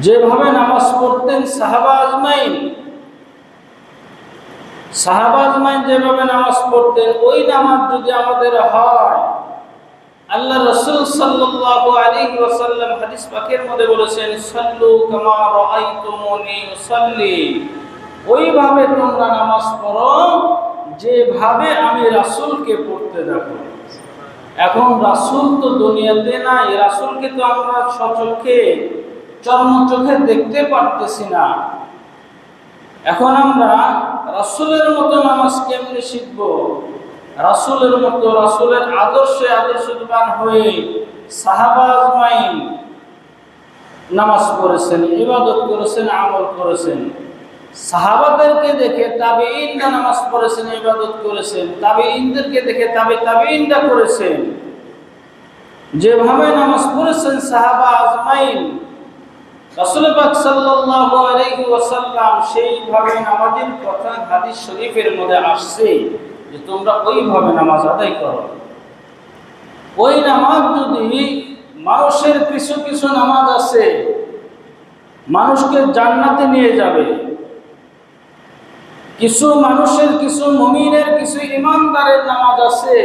যেভাবে নামাজ পড়তেন সাহাবা আজমাইন যেভাবে নামাজ পড়তেন, ওই নামাজ যদি আমাদের হয়, আল্লাহ রাসূল সাল্লাল্লাহু আলাইহি ওয়াসাল্লাম হাদিস পাকের মধ্যে বলেছেন, সাল্লু কামা রাআইতুমুনি উসাল্লি, ওইভাবে তোমরা নামাজ পড়ো যেভাবে আমি রাসূলকে পড়তে দেখো। এখন রাসূল তো দুনিয়াতে নাই, রাসূলকে তো আমরা সচক্ষে চর্মচোখে দেখতে পারতেছি না। এখন আমরা রাসূলের মতো নামাজ কেমনে শিখবো? রাসূলের মতো, রাসূলের আদর্শবান হয়ে সাহাবা আজমাইন নামাজ পড়েছেন, ইবাদত করেছেন, আমল করেছেন। সাহাবাদেরকে দেখে তাবেঈনরা নামাজ পড়েছেন, ইবাদত করেছেন। তাবেঈনদেরকে দেখে তাবেঈনরা করেছেন। যেভাবে নামাজ পড়েছেন সাহাবা আজমাইন, রাসূল পাক সাল্লাল্লাহু আলাইহি ওয়াসাল্লাম সেইভাবে নামাজের কথা হাদিস শরীফের মধ্যে আসছে যে তোমরা ওইভাবে নামাজ আদায় করো। ওই নামাজ যদি মানুষের কিছু কিছু নামাজ আছে মানুষকে জান্নাতে নিয়ে যাবে, কিছু মানুষের, কিছু মুমিনের, কিছু ইমানদারের নামাজ আছে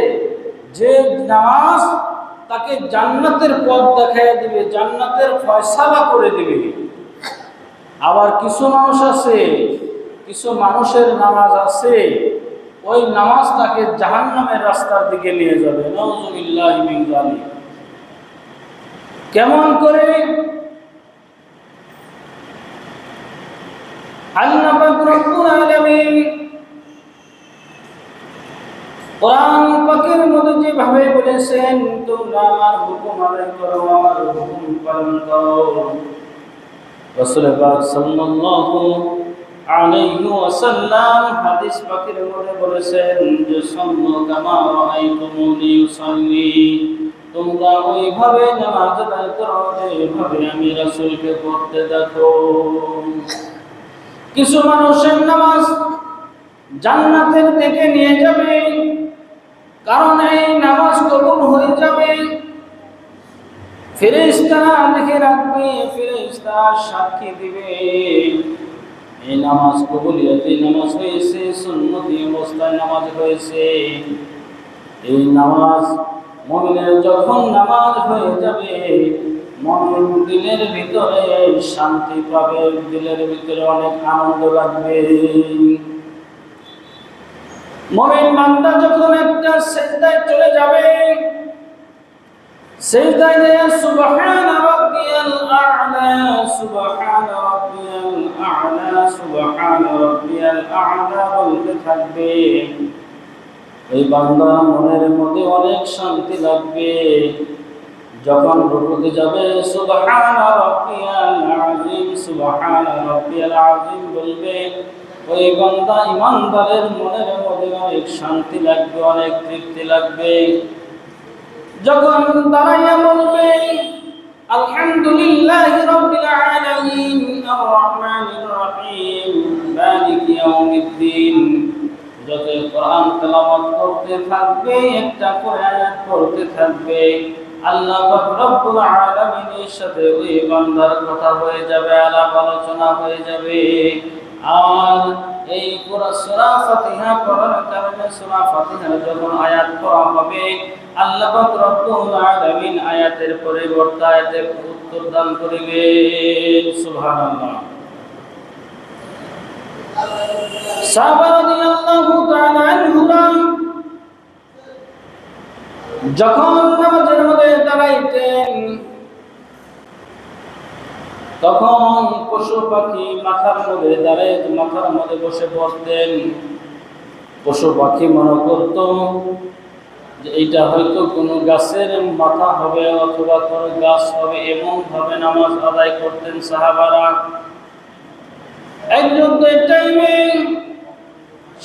যে নামাজ তাকে জান্নাতের পথ দেখাইয়া দিবে, জান্নাতের ফয়সালা করে দিবে। আবার কিছু মানুষ আছে, কিছু মানুষের নামাজ আছে ওই নামাজ তাকে জাহান্নামের রাস্তার দিকে নিয়ে যাবে। নাউযুবিল্লাহি মিন যালিক। কেমন করে? আল্লাহ পাক রব্বুল আলামিন কোরআন পাকের মধ্যে যেভাবে বলেছেন, তোমরা আমার হুকুম আদায় করো, আমার হুকুম পালন করো। রাসূল পাক সাল্লাল্লাহু আলাইহি ওয়াসাল্লাম হাদিস পাকের মধ্যে বলেছেন যে সাল্লু কামা রাআইতুমুনি উসাল্লি, তোমরা ওইভাবে নামাজ আদায় করো যেভাবে আমি রাসূলকে পড়তে দেখো। কিছু মানুষের নামাজ জান্নাতের দিকে নিয়ে যাবে, কারণ এই নামাজ কবুল হয়ে যাবে। ফেরেশতারা লিখে রাখবে, ফেরেশতারা সাক্ষী দিবে এই নামাজ কবুলিয়তি নামাজ হয়েছে, সুন্নতি অবস্থায় নামাজ হয়েছে। এই নামাজ মুমিনের যখন নামাজ হয়ে যাবে, মুমিন দিলের ভিতরে শান্তি পাবে, দিলের ভিতরে অনেক আনন্দ লাগবে। মুমিন বান্দা যখন একটা সিজদায় চলে যাবে, সিজদায় গিয়ে সুবহান রাব্বিয়াল আ'লা, সুবহান রাব্বিয়াল আ'লা, সুবহান রাব্বিয়াল আ'লা বলতে থাকবে। এই বান্দা মনের মধ্যে অনেক শান্তি লাগবে। যখন রুকুতে যাবে সুবহান রাব্বিয়াল আযীম, সুবহান রাব্বিয়াল আযীম বলবে, ওই বান্দা ইমানদারের মনের মধ্যে অনেক শান্তি লাগবে, অনেক তৃপ্তি লাগবে। যখন দাঁড়াইয়া বলবে আলহামদুলিল্লাহি রাব্বিল আলামিন আর রহমানির রহিম মালিকি ইয়াউমিদ্দিন, যত কোরআন তেলাওয়াত করতে থাকবে, একটা করে আয়াত পড়তে থাকবে, আল্লাহ পাক রব্বুল আলামিনের সাথে ওই বান্দার কথা হয়ে যাবে, আলাপ আলোচনা হয়ে যাবে। আর এই পুরো সূরা ফাতিহা পড়ার কারণে সূরা ফাতিহার যখন আয়াত পড়া হবে, আল্লাহ পাক রব্বুল আলামিন আয়াতের পরিবর্তে আয়াতের উত্তর দান করিবেন। সুবহানাল্লাহ। সাহাবা রাদিয়াল্লাহু তাআলা আনহুরা যখন নামাজের মধ্যে দাঁড়াইতেন, তখন পশু পাখি মাথার মধ্যে দাঁড়ায়, মাথার মধ্যে বসে পড়তেন। পশু পাখি মনে করত যে এইটা হয়তো কোনো গাছের মাথা হবে অথবা কোনো গাছ হবে, এমন ভাবে নামাজ আদায় করতেন সাহাবারা। একজন টাইমে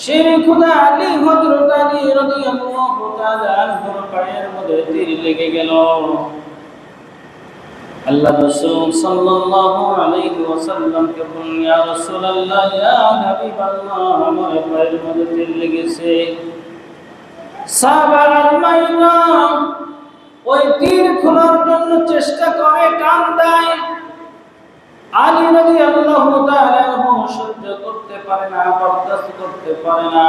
শের খুদা আলী, হযরত আলী রাদিয়াল্লাহু তাআলা আনহুর পায়ের মধ্যে তীর লেগে গেল। আল্লাহ রাসূল সাল্লাল্লাহু আলাইহি ওয়াসাল্লামকে বললেন, ইয়া রাসূলুল্লাহ, ইয়া হাবিবাল্লাহ, আমার পায়ের মধ্যে তীর লেগেছে। সাহাবা আজমাইনরা ওই তীর খোলার জন্য চেষ্টা করে, টান দেয়, আলী রাদিয়াল্লাহু তাআলা সহ্য করতে পারে না, বরদাস্ত করতে পারে না।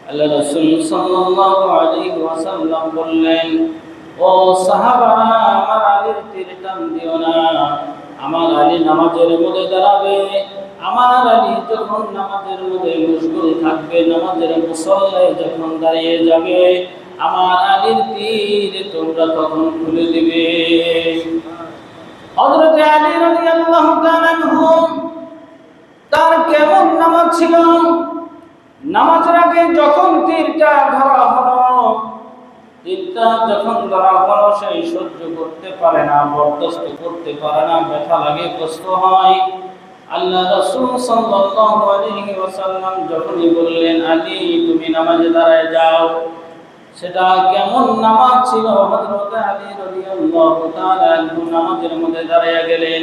আল্লাহ রাসূল সাল্লাল্লাহু আলাইহি ওয়াসাল্লাম বললেন, ও সাহাবারা, আমার আলীর তীর টান দিও না। আমার আলী নামাজের মধ্যে দাঁড়াবে, আমার আলী যখন নামাজের মধ্যে মশগুল থাকবে, নামাজের মুসল্লায় যখন দাঁড়িয়ে যাবে, আমার আলীর তীর তোমরা তখন খুলে দিবে। হযরত আলী রাদিয়াল্লাহু তাআলা আনহু তার কেমন নামাজ ছিল, নামাজের আগে যখন তীরটা ধরা হলো, তীরটা যখন ধরা হলো, সেই সহ্য করতে পারে না, বরদাস্ত করতে পারে না, ব্যথা লাগে, কষ্ট হয়। আল্লাহ রাসূল সাল্লাল্লাহু আলাইহি ওয়াসাল্লাম যখনই বললেন, আলী তুমি নামাজে দাঁড়ায় যাও, সেটা কেমন নামাজ ছিল। হযরত আলী রাদিয়াল্লাহু তাআলা আনহু নামাজের মধ্যে দাঁড়িয়ে গেলেন।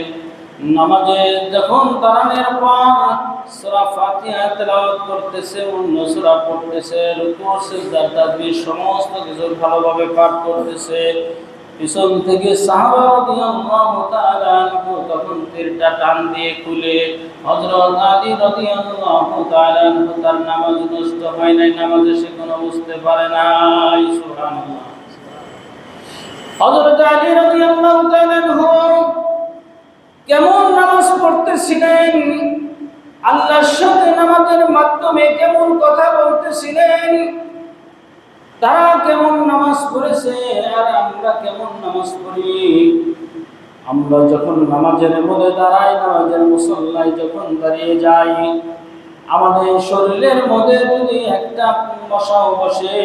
নামাজে যখন দাঁড়ানোর পর সূরা ফাতিহা তেলাওয়াত করতেছে, অন্য সূরা পড়তেছে, রুকু সিজদা তাসবিহ সমস্ত কিছু ভালোভাবে পাঠ করতেছে। পিছন থেকে সাহাবা রাদিয়াল্লাহু তাআলা আনহু তখন তীরটা টান দিয়ে খুলে হযরত আলী রাদিয়াল্লাহু তাআলা আনহু তার নামাজ নষ্ট হয় নাই, নামাজে সে কোনো বুঝতে পারে নাই। সুবহানাল্লাহ। হযরত আলী রাদিয়াল্লাহু তাআলা আনহু কেমন নামাজ পড়তেছিলেন, আল্লাহর সাথে নামাজের মাধ্যমে কেমন কথা বলতেছিলেন, তারা কেমন নামাজ পড়েছে আর আমরা কেমন নামাজ পড়ি। আমরা যখন নামাজের মধ্যে দাঁড়াই, নামাজের মুসল্লায় যখন দাঁড়িয়ে যাই, আমাদের শরীরের মধ্যে যদি একটা মশাও বসে,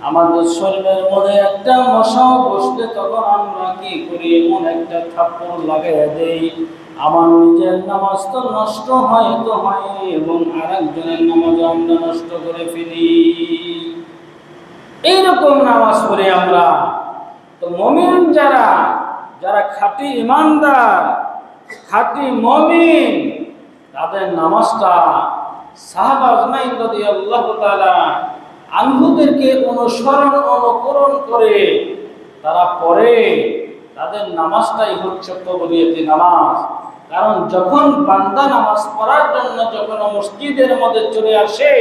আমাদের শরীরের মধ্যে একটা মশাও বসলে তখন আমরা কি করি, এমন একটা থাপ্পড় লাগাইয়া দেই, আমার নিজের নামাজ তো নষ্ট হয় তো হয়, এবং আরেকজনের নামাজ আমরা নষ্ট করে ফেলি। এইরকম নামাজ পড়ি আমরা। তো মুমিন যারা যারা খাঁটি ইমানদার, খাঁটি মুমিন, তাদের নামাজটা সাহাবা আজমাইন রাদিয়াল্লাহু তাআলা আনহুদেরকে অনুকরণ করে তারা পড়ে, তাদের নামাজটাই হচ্ছে কবুলিয়তি নামাজ। কারণ যখন বান্দা নামাজ পড়ার জন্য যখন মসজিদের মধ্যে চলে আসে,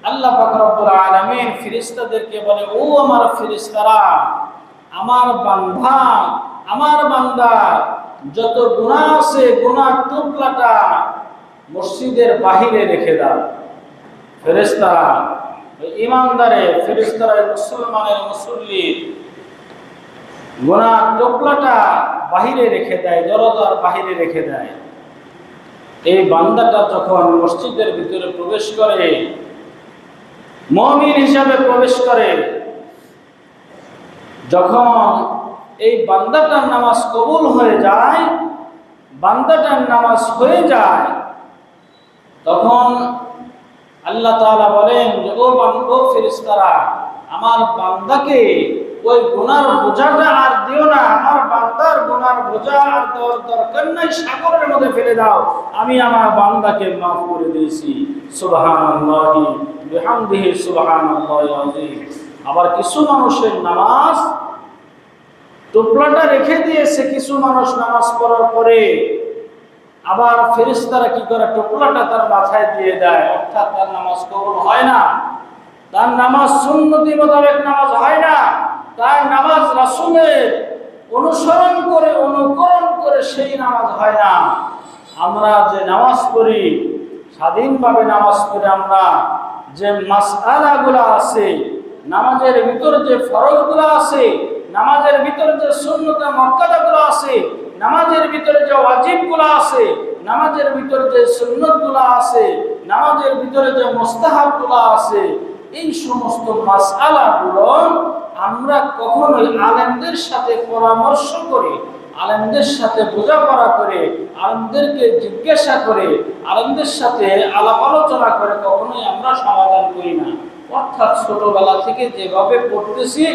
আল্লাহ পাক রব্বুল আলামিন ফেরেশতাদেরকে বলে, ও আমার ফেরেশতারা, আমার বান্দা, আমার বান্দা যত গুনাহ আছে, গুনাহ টুকলাটা মসজিদের বাহিরে রেখে দাও। ফেরেশতারা, ইমানদারে ফেরেশতারা, মুসলমানের মুসল্লি গুনাহ টুকলাটা বাহিরে রেখে দেয়, দরজার বাহিরে রেখে দেয়। এই বান্দাটা যখন মসজিদের ভিতরে প্রবেশ করে, মুমিন হিসাবে প্রবেশ করে, যখন এই বান্দাটার নামাজ কবুল হয়ে যায়, বান্দাটার নামাজ হয়ে যায়, তখন আল্লাহ তাআলা বলেন যে, ও ফেরেশতারা, আমার বান্দাকে ওই গুনার বোঝাটা আর দিও না, আমার বান্দার গুনার বোঝা আর দেওয়ার দরকার নাই, সাগরের মধ্যে ফেলে দাও, আমি আমার বান্দাকে মাফ করে দিয়েছি। সুবহানাল্লাহি বিহামদিহি সুবহানাল্লাহিল আযীম। আবার কিছু মানুষের নামাজ টুকরাটা রেখে দিয়েছে, কিছু মানুষ নামাজ পড়ার পরে আবার ফেরেশতারা কি করে, টুকরাটা তার মাথায় দিয়ে দেয়, অর্থাৎ তার নামাজ কবুল হয় না, তার নামাজ সুন্নতি মোতাবেক নামাজ হয় না, তার নামাজ রাসূলের অনুকরণ করে সেই নামাজ হয় না। আমরা যে নামাজ পড়ি, স্বাধীনভাবে নামাজ পড়ি, আমরা যে মাসআলাগুলো আছে, নামাজের ভিতরে যে ফরজগুলো আছে, নামাজের ভিতরে যে সুন্নতে মুআক্কাদাগুলো আছে, নামাজের ভিতরে যে ওয়াজিবগুলো আছে, নামাজের ভিতরে যে সুন্নতগুলো আছে, নামাজের ভিতরে যে মুস্তাহাবগুলো আছে, এই সমস্ত মাসআলাগুলো আমরা কখনোই আলেমদের সাথে পরামর্শ করে, আলেমদের সাথে বোঝাপড়া করে, আলেমদেরকে জিজ্ঞাসা করে, আলেমদের সাথে আলাপ আলোচনা করে কখনোই আমরা সমাধান করি না। অর্থাৎ ছোটবেলা থেকে যেভাবে পড়তেছি,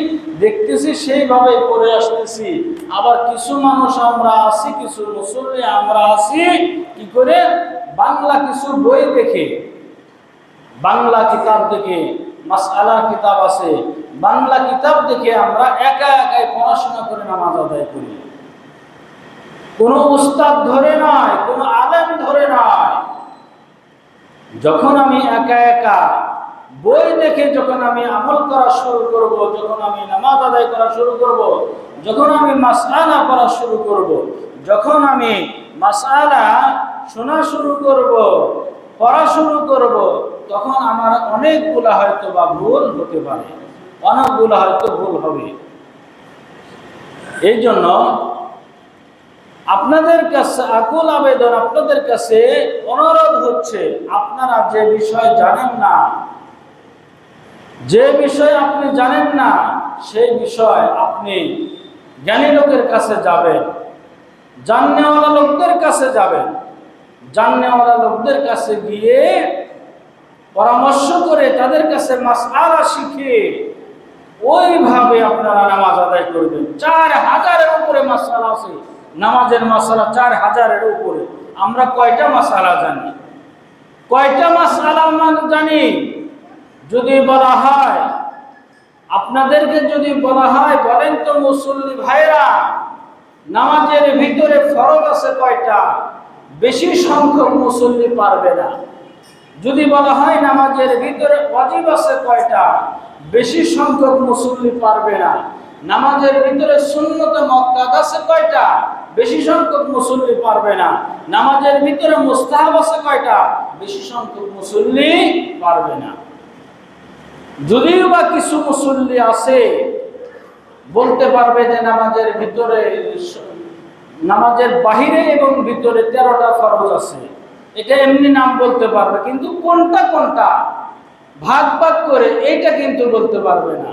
দেখতেছি, সেইভাবেই পড়ে আসতেছি। আবার কিছু মানুষ আমরা আছি, কিছু মুসল্লি আমরা আছি, কি করে, বাংলা কিছু বই দেখে, বাংলা কিতাব দেখে, মাসআলার কিতাব আছে, বাংলা কিতাব দেখে আমরা একা একাই পড়াশোনা করে নামাজ আদায় করি। কোনো উস্তাদ ধরে নয়, কোনো আলেম ধরে নয়। যখন আমি একা একা বই দেখে যখন আমি আমল করা শুরু করব, যখন আমি নামাজ আদায় করা শুরু করব, যখন আমি মাসআলা পড়া শুরু করব, যখন আমি মাসআলা শোনা শুরু করব, পড়া শুরু করব, তখন আমার অনেকগুলা হয়তো বা ভুল হতে পারে, অনেকগুলা হয়তো ভুল হবে। এই জন্য আপনাদের কাছে আকুল আবেদন, আপনাদের কাছে অনুরোধ হচ্ছে, আপনারা যে বিষয় জানেন না, যে বিষয় আপনি জানেন না, সেই বিষয় আপনি জ্ঞানী লোকের কাছে যাবেন, জাননেওয়ালা লোকদের কাছে যাবেন। জাননেওয়ালা লোকদের কাছে গিয়ে পরামর্শ করে তাদের কাছে মাসআলা শিখে ওইভাবে আপনারা নামাজ আদায় করবেন। 4000-এর উপরে মাসআলা আছে, নামাজের মাসআলা 4000-এর উপরে। আমরা কয়টা মাসআলা জানি? কয়টা মাসআলা আমরা জানি? যদি বলা হয়, আপনাদেরকে যদি বলা হয়, বলেন তো মুসল্লি ভাইরা, নামাজের ভিতরে ফরজ আছে কয়টা? বেশি সংখ্যক মুসল্লি পারবে না। যদি বলা হয় নামাজের ভিতরে ওয়াজিব আছে কয়টা? বেশি সংখ্যক মুসল্লি পারবে না। নামাজের ভিতরে সুন্নত মুআক্কাদ আছে কয়টা? বেশি সংখ্যক মুসল্লি পারবে না। নামাজের ভিতরে মুস্তাহাব আছে কয়টা? বেশি সংখ্যক মুসল্লি পারবে না। যদিও বা কিছু মুসল্লি আছে বলতে পারবে যে নামাজের ভিতরে, নামাজের বাহিরে এবং ভিতরে 13টা ফরজ আছে, এটা এমনি নাম বলতে পারবে, কিন্তু কোনটা কোনটা ভাগ ভাগ করে এইটা কিন্তু বলতে পারবে না।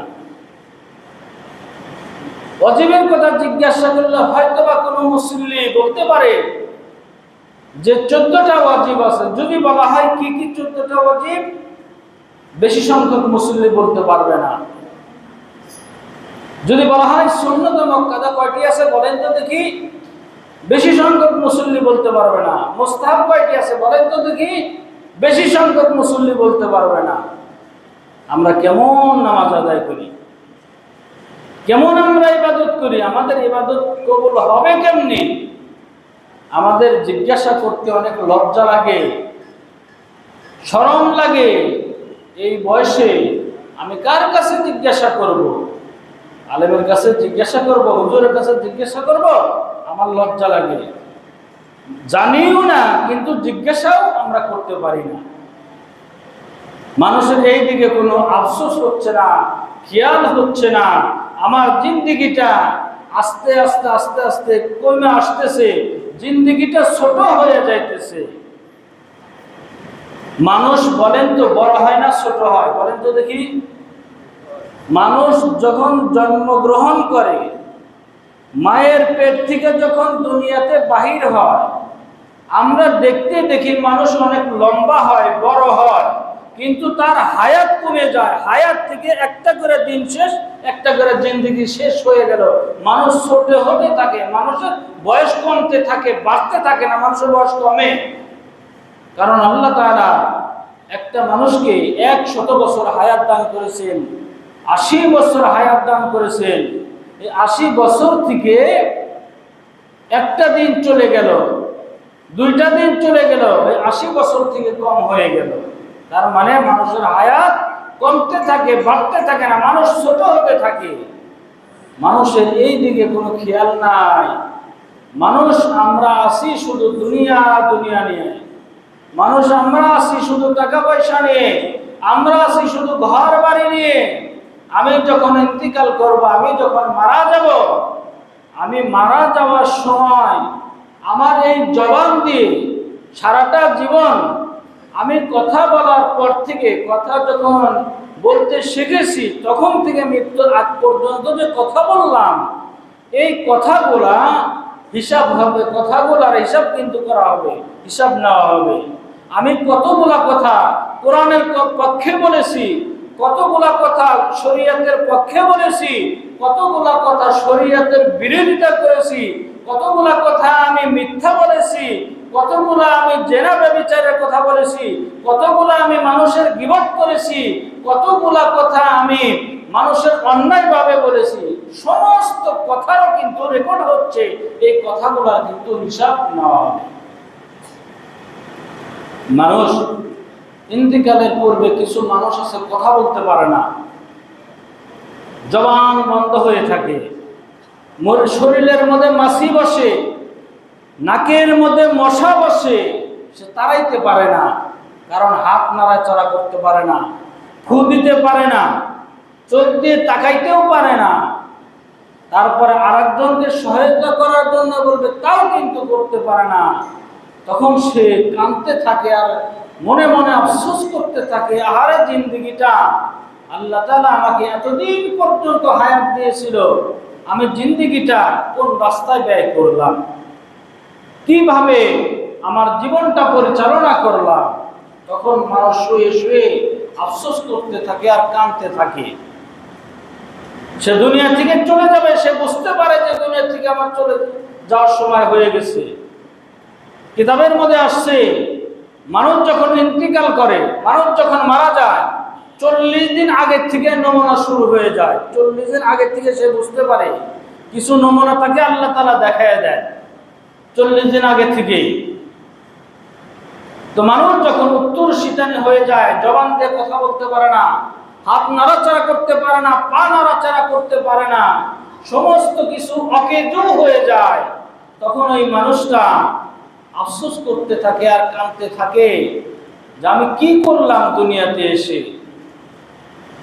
ওয়াজিবের কথা জিজ্ঞাসা করলে হয়তো বা কোনো মুসল্লি বলতে পারে যে 14টা ওয়াজিব আছে। যদি বলা হয় কি কি 14টা ওয়াজিব, বেশি সংখ্যক মুসল্লি বলতে পারবে না। যদি বলা হয় সুন্নত মুআক্কাদা কয়টি আছে বলেন তো দেখি, বেশি সংখ্যক মুসল্লি বলতে পারবে না। মুস্তাহাব কয়টি আছে বলেন তো দেখি, বেশি সংখ্যক মুসল্লি বলতে পারবে না। আমরা কেমন নামাজ আদায় করি, কেমন আমরা ইবাদত করি, আমাদের ইবাদত কবুল হবে কেমনি? আমাদের জিজ্ঞাসা করতে অনেক লজ্জা লাগে, শরম লাগে। এই বয়সে আমি কার কাছে জিজ্ঞাসা করব? আলেমের কাছে জিজ্ঞাসা করব? হুজুরের কাছে জিজ্ঞাসা করব? আমার লজ্জা লাগে। জানিও না, কিন্তু জিজ্ঞাসাও আমরা করতে পারি না। মানুষের এই দিকে কোনো আফসোস হচ্ছে না, খেয়াল হচ্ছে না। আমার জিন্দেগিটা আস্তে আস্তে আস্তে আস্তে কমে আসতেছে, জিন্দেগিটা ছোট হয়ে যাইতেছে। মানুষ বলেন তো বড় হয় না ছোট হয়? বলেন তো দেখি। মানুষ যখন জন্মগ্রহণ করে, মায়ের পেট থেকে যখন দুনিয়াতে বাহির হয়, আমরা দেখতে দেখি মানুষ অনেক লম্বা হয়, বড় হয়, কিন্তু তার হায়াত কমে যায়। হায়াত থেকে একটা করে দিন শেষ, একটা করে জিন্দেগি শেষ হয়ে গেল। মানুষ ছোট হতে থাকে, মানুষের বয়স কমতে থাকে, বাড়তে থাকে না, মানুষের বয়স কমে। কারণ আল্লাহ তাআলা একটা মানুষকে 100 বছর হায়াত দান করেছেন, 80 বছর হায়াত দান করেছেন। এই 80 বছর থেকে একটা দিন চলে গেল, 2টা দিন চলে গেল, এই 80 বছর থেকে কম হয়ে গেল। তার মানে মানুষের হায়াত কমতে থাকে, বাড়তে থাকে না, মানুষ ছোট হতে থাকে। মানুষের এই দিকে কোনো খেয়াল নাই। মানুষ আমরা আছি শুধু দুনিয়া দুনিয়া নিয়ে, মানুষ আমরা আছি শুধু টাকা পয়সা নিয়ে, আমরা আছি শুধু ঘর বাড়ি নিয়ে। আমি যখন ইন্তিকাল করব, আমি যখন মারা যাব, আমি মারা যাওয়ার সময় আমার এই জবান দিয়ে সারাটা জীবন আমি কথা বলার পর থেকে, কথা যখন বলতে শিখেছি তখন থেকে মৃত্যুর আগ পর্যন্ত যে কথা বললাম, এই কথাগুলা হিসাব হবে, কথাগুলার হিসাব কিন্তু করা হবে, হিসাব নেওয়া হবে। আমি কতগুলা কথা কোরআনের পক্ষে বলেছি, কতগুলা কথা শরীয়তের পক্ষে বলেছি, কতগুলা কথা শরীয়তের বিরোধিতা করেছি, কতগুলা কথা আমি মিথ্যা বলেছি, কতগুলা আমি জেনা ব্যভিচারের কথা বলেছি, কতগুলা আমি মানুষের গীবত করেছি, কতগুলা কথা আমি মানুষের অন্যায়ভাবে বলেছি, সমস্ত কথারও কিন্তু রেকর্ড হচ্ছে। এই কথাগুলো কিন্তু হিসাব নেওয়া হবে। মানুষ ইন্তিকালের পূর্বে কিছু মানুষ আছে কথা বলতে পারে না, জবান বন্ধ হয়ে থাকে, শরীরের মধ্যে মাছি বসে, নাকের মধ্যে মশা বসে, সে তাড়াইতে পারে না, কারণ হাত নাড়াচাড়া করতে পারে না, ফু দিতে পারে না, চোখ দিয়ে তাকাইতেও পারে না। তারপরে আরেকজনকে সহায়তা করার জন্য বলবে, তাও কিন্তু করতে পারে না। তখন সে কাঁদতে থাকে আর মনে মনে আফসোস করতে থাকে, আহারে জিন্দেগিটা, আল্লাহ তাআলা আমাকে এতদিন পর্যন্ত হায়াত দিয়েছিল, আমি জিন্দেগিটা কোন রাস্তায় ব্যয় করলাম, কিভাবে আমার জীবনটা পরিচালনা করলাম। তখন মানুষ শুয়ে শুয়ে আফসোস করতে থাকে আর কাঁদতে থাকে। সে দুনিয়া থেকে চলে যাবে, সে বুঝতে পারে যে দুনিয়া থেকে আমার চলে যাওয়ার সময় হয়ে গেছে। কিতাবের মধ্যে আসছে, মানুষ যখন ইন্তিকাল করে, মানুষ যখন মারা যায়, 40 দিন আগের থেকে নমুনা শুরু হয়ে যায়। 40 দিন আগের থেকে সে বুঝতে পারে, কিছু নমুনা তাকে আল্লাহ তাআলা দেখায় দেয় 40 দিন আগে থেকেই। তো মানুষ যখন উত্তর শীতানি হয়ে যায়, জবান দিয়ে কথা বলতে পারে না, হাত নাড়াচাড়া করতে পারে না, পা নাড়াচাড়া করতে পারে না, সমস্ত কিছু অকেজো হয়ে যায়, তখন ওই মানুষটা আফসোস করতে থাকে আর কাঁদতে থাকে যে আমি কি করলাম দুনিয়াতে এসে।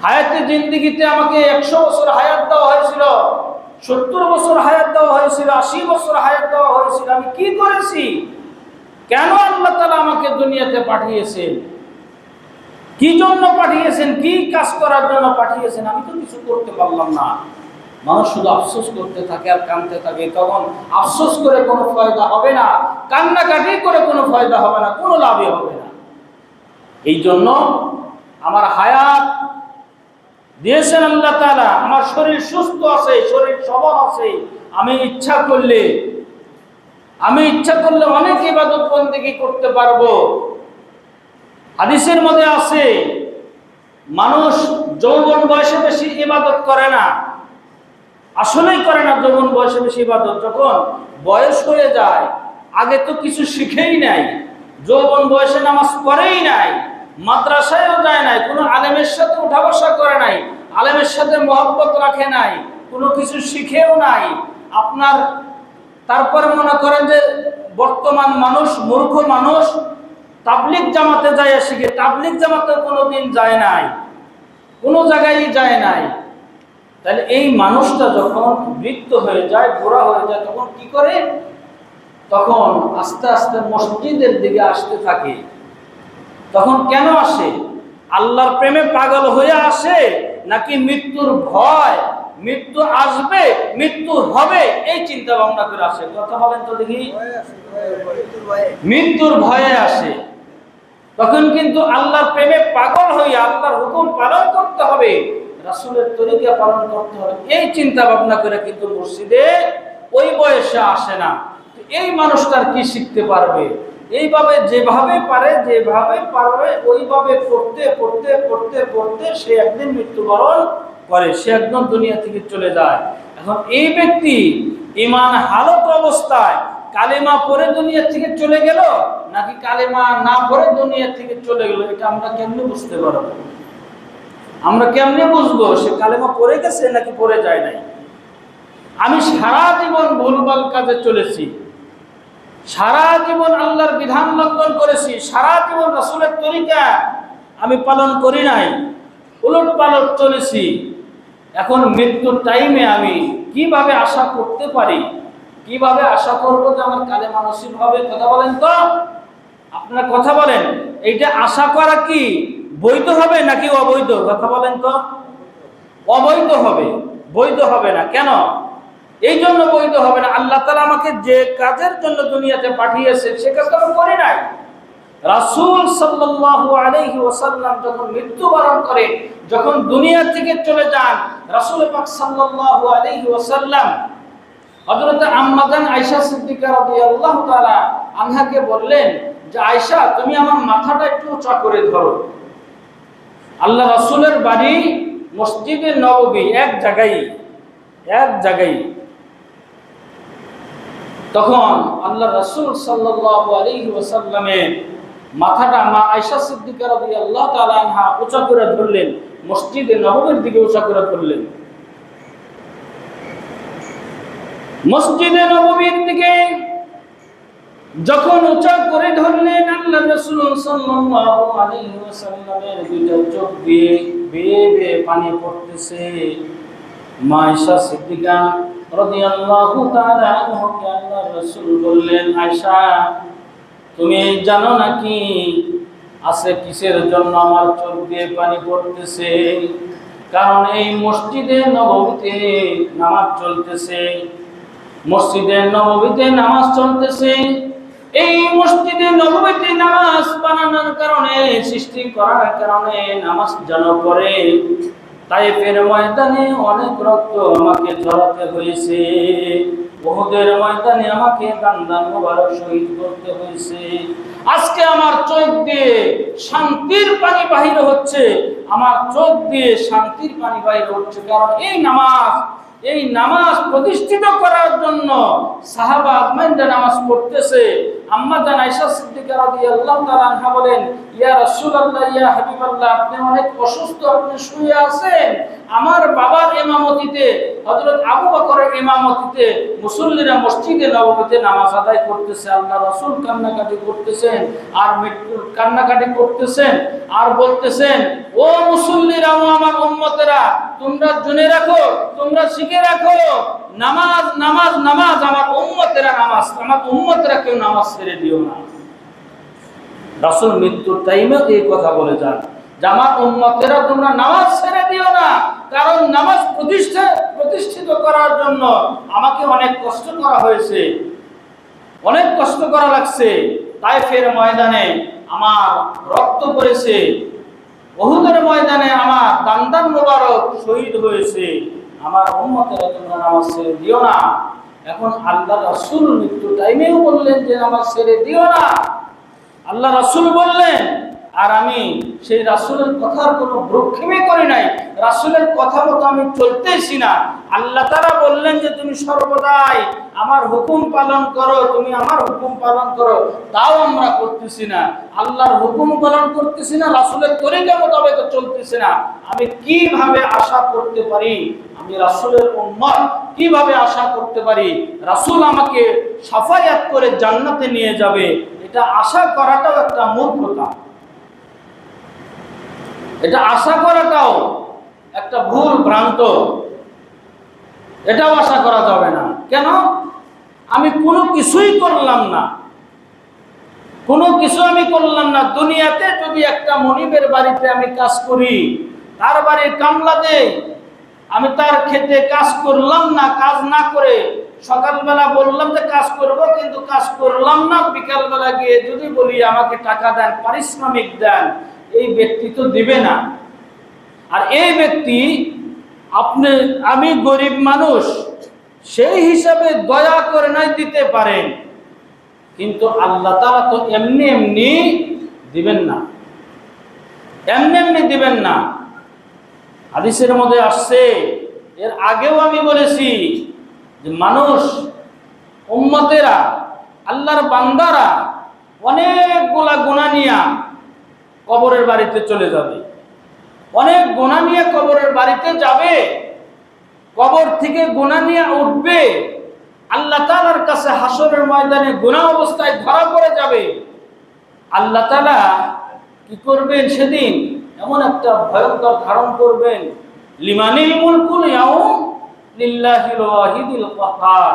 হায়াতে জিন্দেগিতে আমাকে 100 বছর হায়াত দেওয়া হয়েছিল, 70 বছর হায়াত দেওয়া হয়েছিল, 80 বছর হায়াত দেওয়া হয়েছিল, আমি কি করেছি? কেন আল্লাহ তাআলা আমাকে দুনিয়াতে পাঠিয়েছেন? কি জন্য পাঠিয়েছেন? কি কাজ করার জন্য পাঠিয়েছেন? আমি তো কিছু করতে পারলাম না। মানুষ শুধু আফসোস করতে থাকে আর কাঁদতে থাকে। তখন আফসোস করে কোনো ফায়দা হবে না, কান্নাকাটি করে কোনো ফায়দা হবে না, কোনো লাভই হবে না। এই জন্য আমার হায়াত দিয়েছেন আল্লাহ তাআলা, আমার শরীর সুস্থ আছে, শরীর সবল আছে, আমি ইচ্ছা করলে অনেক ইবাদত বন্দেগী করতে পারবো। হাদিসের মধ্যে আছে, মানুষ যৌবন বয়সে বেশি ইবাদত করে না, আসলেই করে না যৌবন বয়সে বেশি ইবাদত। যখন বয়স হয়ে যায়, আগে তো কিছু শিখেই নাই, যৌবন বয়সে নামাজ পড়েই নাই, মাদ্রাসায়ও যায় নাই, কোনো আলেমের সাথে উঠা বসা করে নাই, আলেমের সাথে মহব্বত রাখে নাই, কোনো কিছু শিখেও নাই আপনার। তারপরে মনে করেন যে বর্তমান মানুষ, মূর্খ মানুষ, তাবলিগ জামাতে যায় শিখে, তাবলিগ জামাতে কোনোদিন যায় নাই, কোনো জায়গায় যায় নাই। তাহলে এই মানুষটা যখন বৃদ্ধ হয়ে যায়, বুড়া হয়ে যায়, তখন কি করে? তখন আস্তে আস্তে মসজিদের দিকে আসতে থাকে। তখন কেন আসে? আল্লাহর প্রেমে পাগল হয়ে আসে, নাকি মৃত্যুর ভয়, মৃত্যু আসবে, মৃত্যু হবে, এই চিন্তা ভাবনা করে আসে? কথা বলেন তো দেখি। মৃত্যুর ভয়ে আসে। তখন কিন্তু আল্লাহর প্রেমে পাগল হয়ে আল্লাহর হুকুম পালন করতে হবে, রাসূলের তরিকা পালন করতে হবে, এই চিন্তা ভাবনা করে কিন্তু মসজিদে ওই বয়সে আসে না। এই মানুষটার কি শিখতে পারবে? এইভাবে যেভাবে পারবে ওইভাবে পড়তে পড়তে পড়তে পড়তে সে একদিন মৃত্যুবরণ করে, সে একদম দুনিয়া থেকে চলে যায়। এখন এই ব্যক্তি ঈমান হালত অবস্থায় কালেমা পড়ে দুনিয়া থেকে চলে গেল, নাকি কালেমা না পড়ে দুনিয়া থেকে চলে গেল, এটা আমরা কেমনে বুঝতে পারবো? আমরা কেমনে বুঝবো সে কালেমা পড়ে গেছে নাকি পড়ে যায় নাই? আমি সারা জীবন ভুলভাল কাজে চলেছি, সারা জীবন আল্লাহর বিধান লঙ্ঘন করেছি, সারা জীবন রাসূলের তরিকা আমি পালন করি নাই, উলট পালট চলেছি। এখন মৃত্যুর টাইমে আমি কিভাবে আশা করতে পারি, কিভাবে আশা করবো যে আমার কালেমা নসিব হবে? কথা বলেন তো, আপনারা কথা বলেন, এইটা আশা করা কি বৈধ হবে নাকি অবৈধ? কথা বলেন তো। অবৈধ হবে, বৈধ হবে না। কেন? এই জন্য বৈধ হবে না, আল্লাহ তাআলা আমাকে যে কাজের জন্য দুনিয়াতে পাঠিয়েছে সে কাজটা আমি করি নাই। রাসূল সাল্লাল্লাহু আলাইহি ওয়াসাল্লাম যখন মৃত্যুবরণ করে, যখন দুনিয়া থেকে চলে যান, রাসূল পাক সাল্লাল্লাহু আলাইহি ওয়াসাল্লাম হযরত আম্মা জান আয়েশা সিদ্দিকা রাদিয়াল্লাহু তাআলা আনহাকে বললেন যে, আয়েশা তুমি আমার মাথাটা একটু উঁচা করে ধরো। আল্লাহ রাসূলের বাড়ি মসজিদে নববী এক জায়গায় তখন আল্লাহ রাসূল সাল্লাল্লাহু আলাইহি ওয়াসাল্লামের মাথাটা মা আয়েশা সিদ্দিকা রাদিয়াল্লাহু তাআলা আনহা উঁচা করে ধরলেন, মসজিদে নববীর দিকে উঁচা করে ধরলেন। মসজিদে নববীর দিকে যখন উঁচা করে ধরলেন, আল্লাহ রাসূল সাল্লাল্লাহু আলাইহি ওয়াসাল্লামের দুইটা চোখ দিয়ে বেয়ে বেয়ে পানি পড়তেছে। মা আয়েশা সিদ্দিকা রাদিয়াল্লাহু তাআলা আনহাকে আল্লাহ রাসূল বললেন, আয়েশা তুমি জানো নাকি আছে কিসের জন্য আমার চোখ দিয়ে পানি পড়তেছে? কারণ এই মসজিদে নববীতে নামাজ চলতেছে, মসজিদে নববীতে নামাজ চলতেছে। এই মসজিদে নববীতে নামাজ বানানোর কারণে, সৃষ্টি করার কারণে নামাজ যেন পড়ে, তাইফের ময়দানে অনেক রক্ত আমাকে ঝরাতে হয়েছে, উহুদের ময়দানে আমাকে দান্দান মোবারক শহীদ করতে হয়েছে। আজকে আমার চোখ দিয়ে শান্তির পানি বাহির হচ্ছে, আমার চোখ দিয়ে শান্তির পানি বাহির হচ্ছে, কারণ এই নামাজ প্রতিষ্ঠিত করার জন্য সাহাবা আজমাইনরা নামাজ পড়তেছে। আম্মা জান আয়েশা সিদ্দিকা রাদিয়াল্লাহু তাআলা আনহা বলেন, ইয়া রাসূলুল্লাহ, ইয়া হাবিবাল্লাহ, আপনি অনেক অসুস্থ, আপনি শুয়ে আছেন। আমার বাবার ইমামতিতে, হযরত আবু বকরের ইমামতিতে মুসল্লিরা মসজিদে নববীতে নামাজ আদায় করতেছে। আল্লাহ রাসূল কান্নাকাটি করতেছেন, আর মৃত্যুর কান্নাকাটি করতেছেন, আর বলতেছেন, ও মুসল্লিরা, ও আমার উম্মতেরা, তোমরা জেনে রাখো, তোমরা শিখে রাখো, নামাজ নামাজ নামাজ, আমার উম্মতেরা নামাজ, আমার উম্মতেরা কেউ নামাজ ছেড়ে দিও না। রাসূল মৃত্যুর টাইমে এই কথা বলে যান যে আমার উম্মতেরা তোমরা নামাজ ছেড়ে দিও না, কারণ নামাজ প্রতিষ্ঠিত করার জন্য আমাকে অনেক কষ্ট করা হয়েছে, অনেক কষ্ট করা লাগছে। তাইফের ময়দানে আমার রক্ত পড়েছে, উহুদের ময়দানে আমার দান্দান মোবারক শহীদ হয়েছে, আমার উম্মতেরা তোমরা নামাজ ছেড়ে দিও না। এখন আল্লাহ রাসূল মৃত্যু টাইমেও বললেন যে নামাজ ছেড়ে দিও না, আল্লাহ রাসূল বললেন, আর আমি সেই রাসূলের কথার কোনো ভ্রুক্ষেপই করি নাই, রাসূলের কথা মতো আমি চলতেছি না। আল্লাহ তাআলা বললেন যে তুমি সর্বদাই আমার হুকুম পালন করো, তুমি আমার হুকুম পালন করো, তাও আমরা করতেছি না। আল্লাহর হুকুম পালন করতেছি না, রাসূলের তরিকা মোতাবেক চলতেছি না। আমি কিভাবে আশা করতে পারি, আমি রাসূলের উম্মত কিভাবে আশা করতে পারি রাসূল আমাকে শাফায়াত করে জান্নাতে নিয়ে যাবে? এটা আশা করাটাও একটা মূর্খতা, এটা আশা করাটাও একটা ভুল ভ্রান্ত, এটাও আশা করা যাবে না। কেন? আমি কোনো কিছুই করলাম না, কোনো কিছু আমি করলাম না। দুনিয়াতে যদি একটা মনিবের বাড়িতে আমি কাজ করি, তার বাড়ির কামলা দেই, আমি তার ক্ষেতে কাজ করলাম না, কাজ না করে সকালবেলা বললাম যে কাজ করব, কিন্তু কাজ করলাম না, বিকালবেলা গিয়ে যদি বলি আমাকে টাকা দেন, পারিশ্রমিক দেন, এই ব্যক্তি তো দিবে না। আর এই ব্যক্তি আমি গরিব মানুষ, সেই হিসাবে দয়া করে নাই দিতে পারেন, কিন্তু আল্লাহ তাআলা তো এমনি এমনি দিবেন না, এমনি এমনি দিবেন না। হাদিসের মধ্যে আসছে, এর আগেও আমি বলেছি যে মানুষ, উম্মতেরা, আল্লাহর বান্দারা অনেকগুলা গুনাহ নিয়ে কবরের বাড়িতে চলে যাবে, অনেক গুনাহ নিয়ে কবরের বাড়িতে যাবে, কবর থেকে গুনাহ নিয়ে উঠবে, আল্লাহ তাআলার কাছে হাসরের ময়দানে গুনাহ অবস্থায় ধরা পড়ে যাবে। আল্লাহ তাআলা কি করবেন সেদিন? এমন একটা ভয়ঙ্কর ধারণ করবেন, লিমানিল মুলকুল ইয়াউম লিল্লাহিল ওয়াহিদিল কাহ্হার।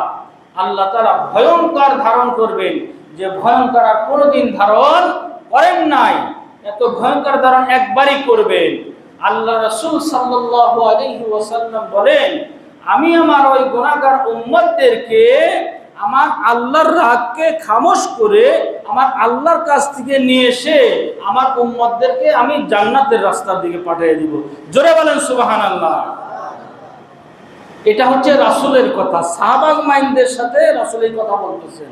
আল্লাহ তাআলা ভয়ঙ্কর ধারণ করবেন, যে ভয়ঙ্কর আর কোনোদিন ধারণ করেন নাই, এত ভয়ঙ্কর ধারণ একবারই করবেন। আল্লাহ রাসূল সাল্লাল্লাহু আলাইহি ওয়াসাল্লাম বলেন, আমি আমার ওই গুনাহগার উম্মতদেরকে আমার আল্লাহর রাগকে খামোশ করে আমার আল্লাহর কাছ থেকে নিয়ে এসে আমার উম্মতদেরকে আমি জান্নাতের রাস্তার দিকে পাঠিয়ে দিব। জোরে বলেন সুবহানাল্লাহ। এটা হচ্ছে রাসূলের কথা, সাহাবা মাইনদের সাথে রাসূল এই কথা বলতেছেন।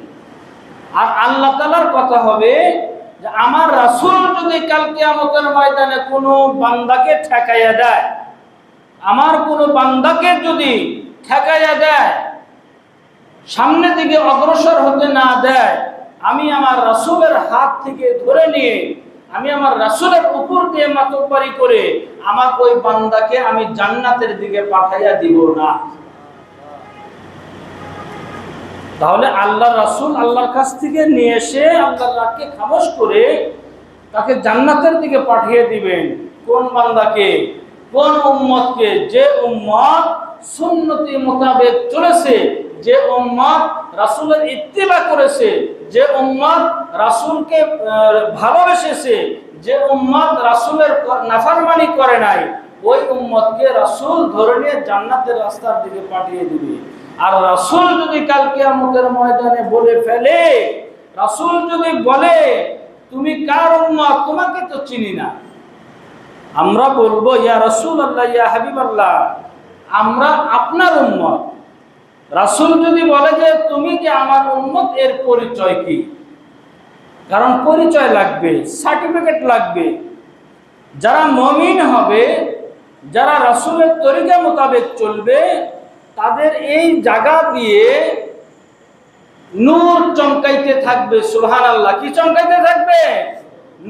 আর আল্লাহ তাআলার কথা হবে যে আমার রাসূল যদি কাল কিয়ামতের ময়দানে কোনো বান্দাকে ঠেকাইয়া দেয়, আমার কোনো বান্দাকে যদি ঠেকাইয়া দেয়, সামনের দিকে অগ্রসর হতে না দেয়, আমি আমার রাসূলের হাত থেকে ধরে নিয়ে আমি আমার রাসূলের উপর দিয়ে মাতব্বরি করে আমার ওই বান্দাকে আমি জান্নাতের দিকে পাঠাইয়া দিব না। তাহলে আল্লাহ রাসূল আল্লাহর কাছ থেকে নিয়ে এসে আল্লাহর রাগকে খামোশ করে তাকে জান্নাতের দিকে পাঠিয়ে দিবেন। কোন বান্দাকে? কোন উম্মতকে? যে উম্মত সুন্নতি মোতাবেক চলেছে, যে উম্মত রাসূলের ইত্তিবা করেছে, যে উম্মত রাসূলকে ভালোবেসেছে, যে উম্মত রাসূলের নাফরমানি করে নাই, ওই উম্মতকে রাসূল ধরে নিয়ে জান্নাতের রাস্তার দিকে পাঠিয়ে দিবে। আর রাসূল যদি কাল কিয়ামতের ময়দানে বলে ফেলে, রাসূল যদি বলে তুমি কার উম্মত, তোমাকে তো চিনি না, আমরা বলবো ইয়া রাসূলুল্লাহ, ইয়া হাবিবাল্লাহ, আমরা আপনার উম্মত। রাসূল যদি বলে যে তুমি যে আমার উম্মত, এর পরিচয় কি? কারণ পরিচয় লাগবে, সার্টিফিকেট লাগবে। যারা মুমিন হবে, যারা রাসূলের তরিকা মোতাবেক চলবে, তাদের এই জায়গা দিয়ে নূর চমকাইতে থাকবে। সুবহানাল্লাহ। কি চমকাইতে থাকবে?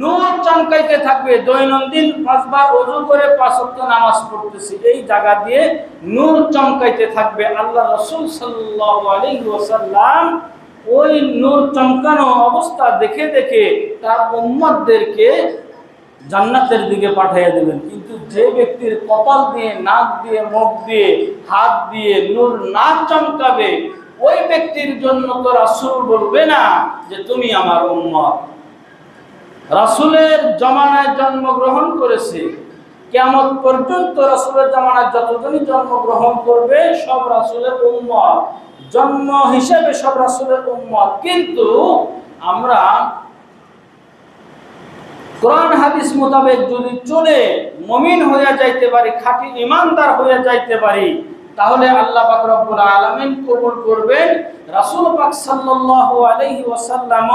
নূর চমকাইতে থাকবে। দৈনন্দিন 5 বার ওযু করে 5 ওয়াক্ত নামাজ পড়তেছি, এই জায়গা দিয়ে নূর চমকাইতে থাকবে। আল্লাহ রাসূল সাল্লাল্লাহু আলাইহি ওয়াসাল্লাম ওই নূর চমকানো অবস্থা দেখে দেখে তার উম্মতদেরকে জান্নাতের দিকে পাঠিয়ে দেবেন। কিন্তু যে ব্যক্তির কপাল দিয়ে, নাক দিয়ে, মুখ দিয়ে, হাত দিয়ে নূর না চমকাবে, ওই ব্যক্তির জন্য তো রাসূল বলবে না যে তুমি আমার উম্মত। রাসূলের জামানায় জন্মগ্রহণ করেছে, কিয়ামত পর্যন্ত রাসূলের জামানায় যতজনই জন্মগ্রহণ করবে সব রাসূলের উম্মত, জন্ম হিসেবে সব রাসূলের উম্মত। কিন্তু আমরা কোরআন হাদিস মোতাবেক যদি চলে মুমিন হয়ে যাইতে পারি, খাঁটি ঈমানদার হয়ে যাইতে পারি, তাহলে আল্লাহ পাক রব্বুল আলামিন কবুল করবেন। রাসূল পাক সাল্লাল্লাহু আলাইহি ওয়াসাল্লাম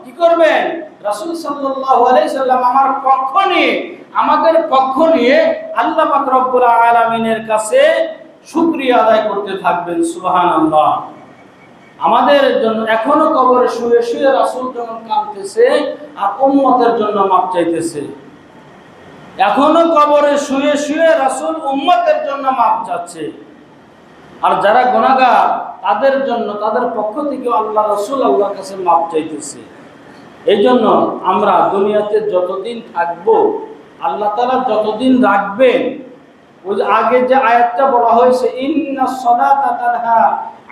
কি করবেন? রাসূল সাল্লাল্লাহু আলাইহি সাল্লাম আমার পক্ষ নিয়ে, আমাদের পক্ষ নিয়ে আল্লাহ পাক রব্বুল আলামিনের কাছে শুকরিয়া আদায় করতে থাকবেন। সুবহানাল্লাহ। আমাদের জন্য এখনো কবরে শুয়ে শুয়ে রাসূল যখন কাঁদতেছে আর উম্মতের জন্য মাপ চাইতেছে, এখনো কবরে শুয়ে শুয়ে রাসূল উম্মতের জন্য মাপ চাচ্ছে। আর যারা গুনাহগার তাদের জন্য, তাদের পক্ষ থেকে আল্লাহ রাসূল আল্লাহর কাছে মাপ চাইতেছে। এই জন্য আমরা দুনিয়াতে যতদিন থাকবো, আল্লাহ তাআলা যতদিন রাখবেন, ওই যে আগে যে আয়াতটা বলা হয়েছে, ইন্নাস সালাতা তানহা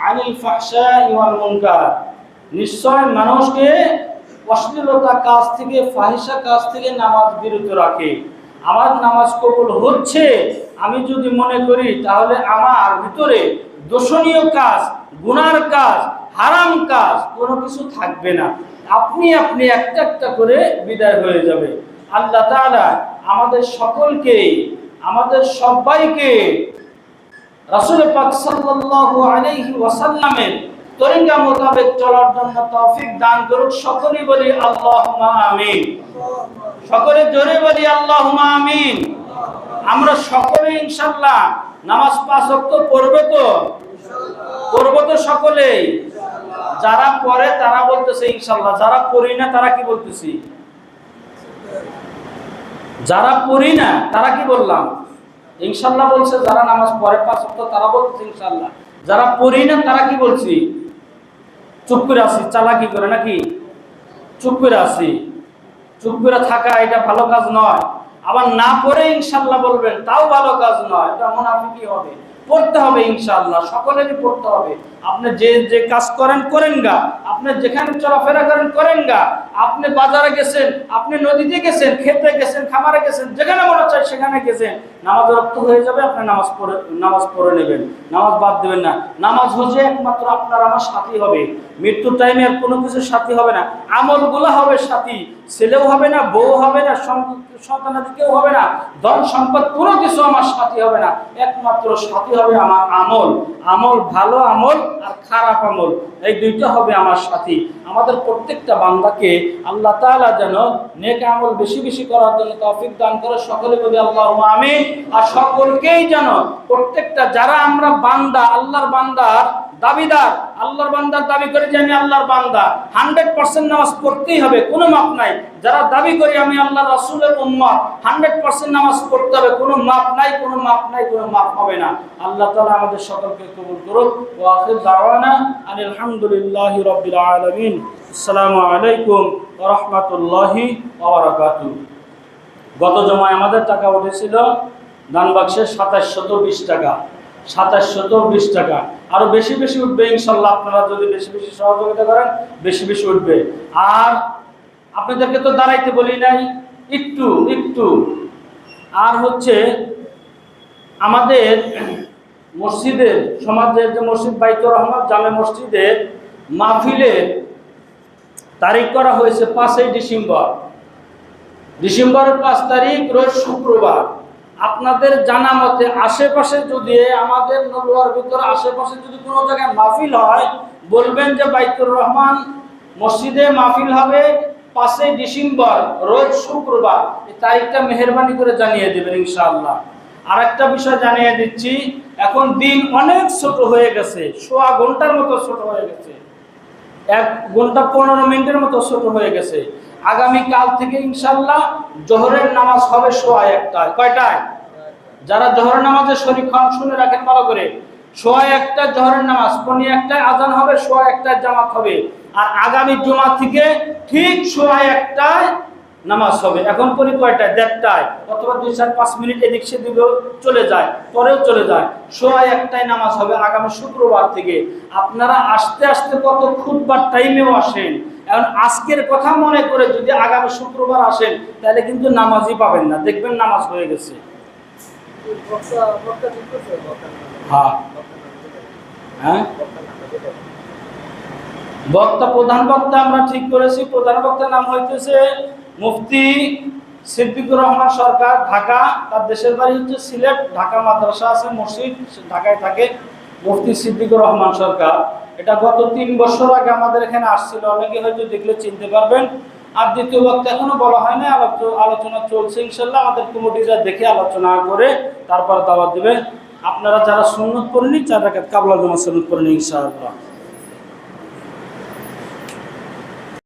আনিল ফাহশাই ওয়াল মুনকার, নিশ্চয় মানুষকে অশ্লীলতা কাজ থেকে, ফাহিশা কাজ থেকে নামাজ বিরত রাখে। আমার নামাজ কবুল হচ্ছে আমি যদি মনে করি, তাহলে আমার ভিতরে দোষণীয় কাজ, গুনার কাজ, হারাম কাজ কোনো কিছু থাকবে না। আপনি আপনি একটা একটা করে বিদায় হয়ে যাবে। আল্লাহ তাআলা আমাদের সকলকে, আমাদের সবাইকে রাসূল পাক সাল্লাল্লাহু আলাইহি ওয়াসাল্লামের তরিকা মোতাবেক চলার জন্য তৌফিক দান করুক। সকলেই বলি আল্লাহুম্মা আমিন। সকলে জোরে বলি আল্লাহুম্মা আমিন। আমরা সকলে ইনশাআল্লাহ নামাজ 5 ওয়াক্ত পড়বো তো? পড়বো তো সকলেই? যারা পড়ে তারা বলতেছে ইনশাআল্লাহ, যারা পড়ি না তারা কি বলতেছি? যারা পড়ি না তারা কি বললাম? ইনশাআল্লাহ বলছে। যারা নামাজ পড়ে 5 ওয়াক্ত তারা বলছে ইনশাআল্লাহ। যারা পড়ি না তারা কি বলছি? চুপ করে আছি, চালাকি করে নাকি? চুপ করে আছি। চুপ করে থাকা এটা ভালো কাজ নয়। আবার না পড়ে ইনশাআল্লাহ বলবেন, তাও ভালো কাজ নয়, এটা মুনাফিকি হবে। পড়তে হবে ইনশাআল্লাহ, সকলেরই পড়তে হবে। আপনি যে যে কাজ করেন করেন গা, আপনি যেখানে চলাফেরা করেন করেন গা, আপনি বাজারে গেছেন, আপনি নদীতে গেছেন, খেতে গেছেন, খামারে গেছেন, যেখানে মনে চায় সেখানে গেছেন, নামাজ রক্ত হয়ে যাবে, আপনি নামাজ পড়ে নেবেন, নামাজ বাদ দেবেন না। নামাজ হচ্ছে একমাত্র আপনার আমার সাথী হবে। মৃত্যুর টাইমে আর কোনো কিছু সাথী হবে না, আমলগুলো হবে সাথী। ছেলেও হবে না, বউ হবে না, সন্তানাদি কেউ হবে না, ধন সম্পদ কোনো কিছু আমার সাথী হবে না। একমাত্র সাথী হবে আমার আমল। আমল, ভালো আমল আর খারাপ আমল, এই দুইটা হবে আমার সাথী। আমাদের প্রত্যেকটা বান্দাকে আল্লাহ তাআলা যেন নেক আমল বেশি বেশি করার জন্য তৌফিক দান করে। সকলে বলি আল্লাহুম্মা আমিন। আর সকলকেই যেন প্রত্যেকটা যারা আমরা বান্দা, আল্লাহর বান্দার দাবিদার, আল্লাহর বান্দার দাবি করে যে আমি আল্লাহর বান্দা, 100% নামাজ পড়তেই হবে, কোনো মাপ নাই। যারা দাবি করি আমি আল্লাহর রাসূলের উম্মত, 100% নামাজ পড়তে হবে, কোনো মাপ নাই, কোনো মাপ নাই, কোনো মাপ হবে না। আল্লাহ তাআলা আমাদের সকলকে কবুল করুন। ওয়া আখির দাওয়ানা আলহামদুলিল্লাহি রাব্বিল আলামিন। আসসালামু আলাইকুম ওয়া রাহমাতুল্লাহি ওয়া বারাকাতুহু। গত জমায় আমাদের টাকা উঠেছিল দান বাক্সে 2720 টাকা, 2720 টাকা। আরো বেশি বেশি উঠবে ইনশাআল্লাহ। আপনারা যদি বেশি বেশি সহযোগিতা করেন বেশি বেশি উঠবে। আর আপনাদেরকে তো দাঁড়াইতে বলি নাই, একটু একটু। আর হচ্ছে আমাদের মসজিদের, সমাজের যে মসজিদ বাইতুর রহমত জামে মসজিদের মাহফিলের তারিখ করা হয়েছে 5ই ডিসেম্বর। ডিসেম্বরের 5 তারিখ রোজ শুক্রবার। আপনাদের জানা মতে আশেপাশে যদি আমাদের নবুয়ার ভিতরে আশেপাশে যদি কোনো জায়গায় মাহফিল হয়, বলবেন যে বাইতুর রহমান মসজিদে মাহফিল হবে 5ই ডিসেম্বর রোজ শুক্রবার। এই তারিখটা মেহেরবানি করে জানিয়ে দেবেন ইনশাআল্লাহ। আর একটা বিষয় জানিয়ে দিচ্ছি, এখন দিন অনেক ছোট হয়ে গেছে, সোয়া ঘন্টার মতো ছোট হয়ে গেছে, 1 ঘন্টা 15 মিনিটের মতো ছোট হয়ে গেছে। আগামী কাল থেকে ইনশাআল্লাহ জোহরের নামাজ হবে সোয়া 1টায়। কয়টায়? যারা জোহরের নামাজে শরীক হন শুনে রাখেন ভালো করে। সোয়া 1টায় জোহরের নামাজ, 1:15 আজান হবে, সোয়া 1টায় জামাত হবে। আর আগামী জুমা থেকে ঠিক সোয়া 1টায় নামাজ হবে। এখন পরি কয়টায়? 1:30টায়, অথবা 2-4-5 মিনিট এদিক সেদিক চলে যায়, পরেও চলে যায়। সোয়া 1টায় নামাজ হবে আগামী শুক্রবার থেকে। আপনারা আস্তে আস্তে কত খুতবার টাইমেও আসেন। এখন আজকের কথা মনে করে যদি আগামী শুক্রবার আসেন তাহলে কিন্তু নামাজই পাবেন না, দেখবেন নামাজ হয়ে গেছে। হ্যাঁ হ্যাঁ, বক্তা, প্রধান বক্তা আমরা ঠিক করেছি। প্রধান বক্তার নাম হইতেছে মুফতি সিদ্দিকুর রহমান সরকার, ঢাকা। তার দেশের বাড়ি হচ্ছে সিলেট, ঢাকা মাদ্রাসা আছে, মসজিদ ঢাকায় থাকে। মুফতি সিদ্দিকুর রহমান সরকার। এটা গত 3 বছর আগে আমাদের এখানে আসছিল, অনেকে হয়তো দেখলে চিনতে পারবেন। আর দ্বিতীয় বক্তা এখনো বলা হয় না, আলোচনা চলছে ইনশাল্লাহ। আমাদের কমিটিরা দেখে আলোচনা করে তারপর দাওয়াত দেবে। আপনারা যারা সুন্নত করেনি 4 রাকাত কাবলা জমা সুন্নত করেন ইনশাআল্লাহ।